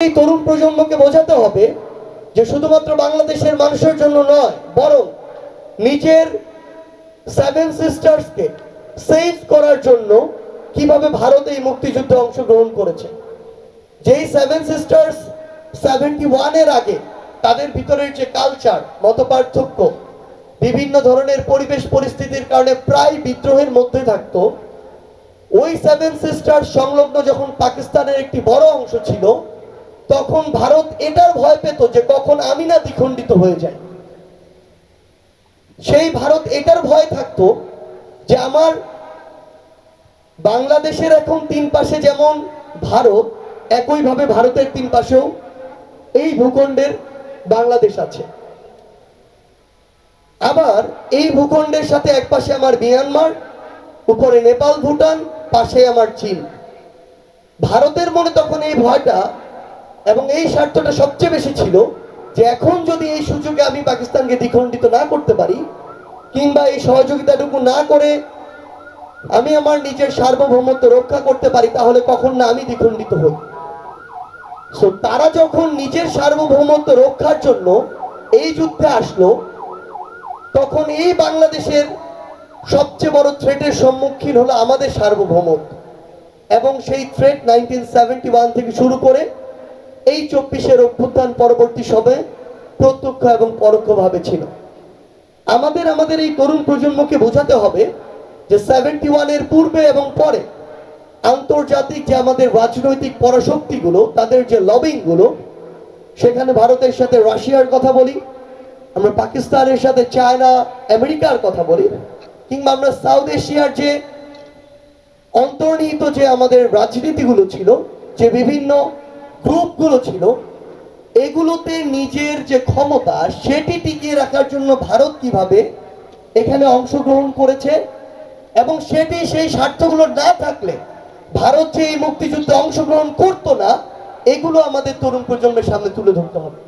এই তরুণ প্রজন্মকে বোঝাতে হবে যে শুধুমাত্র বাংলাদেশের মানুষের জন্য নয়, বরং নিজের সেভেন সিস্টার্সকে সেভ করার জন্য কিভাবে ভারত এই মুক্তিযুদ্ধে অংশগ্রহণ করেছে। যেই সেভেন সিস্টার্স 71-এর আগে তাদের ভিতরের যে কালচার, মতপার্থক্য, বিভিন্ন ধরনের পরিবেশ পরিস্থিতির কারণে প্রায় বিদ্রোহের মধ্যে থাকতো, ওই সেভেন সিস্টার সংলগ্ন যখন পাকিস্তানের একটি বড় অংশ ছিল, তখন ভারত এটার ভয় পেত যে কখন আমি না দ্বিখণ্ডিত হয়ে যায়। সেই ভারত এটার ভয় থাকতো যে আমার বাংলাদেশের এখন তিন পাশে যেমন ভারত, একইভাবে ভারতের তিন পাশেও এই ভূখণ্ডের বাংলাদেশ আছে। আবার এই ভূখণ্ডের সাথে এক পাশে আমার মিয়ানমার, উপরে নেপাল, ভুটান, পাশে আমার চীন। ভারতের মনে তখন এই ভয়টা এবং এই স্বার্থটা সবচেয়ে বেশি ছিল যে এখন যদি এই সুযোগে আমি পাকিস্তানকে দ্বিখণ্ডিত না করতে পারি, কিংবা এই সহযোগিতাটুকু না করে আমি আমার নিজের সার্বভৌমত্ব রক্ষা করতে পারি, তাহলে কখন না আমি দ্বিখণ্ডিত হই। সো তারা যখন নিজের সার্বভৌমত্ব রক্ষার জন্য এই যুদ্ধে আসলো, তখন এই বাংলাদেশের সবচেয়ে বড় থ্রেটের সম্মুখীন হলো আমাদের সার্বভৌমত্ব। এবং সেই থ্রেট 1971 থেকে শুরু করে এই 24-এর অভ্যুত্থান পরবর্তী সময়ে প্রত্যক্ষ এবং পরোক্ষভাবে ছিল। আমাদের এই তরুণ প্রজন্মকে বোঝাতে হবে যে 71-এর পূর্বে এবং পরে আন্তর্জাতিক যে আমাদের রাজনৈতিক পরাশক্তিগুলো, তাদের যে লবিংগুলো, সেখানে ভারতের সাথে রাশিয়ার কথা বলি, আমরা পাকিস্তানের সাথে চায়না, আমেরিকার কথা বলি, কিংবা আমরা সাউথ এশিয়ার যে অন্তর্নিহিত যে আমাদের রাজনীতিগুলো ছিল, যে বিভিন্ন গ্রুপগুলো ছিল, এগুলোতে নিজের যে ক্ষমতা সেটি টিকিয়ে রাখার জন্য ভারত কিভাবে এখানে অংশগ্রহণ করেছে, এবং সেটি সেই স্বার্থগুলো না থাকলে ভারত যে এই মুক্তিযুদ্ধে অংশগ্রহণ করতো না, এগুলো আমাদের তরুণ প্রজন্মের সামনে তুলে ধরতে হবে।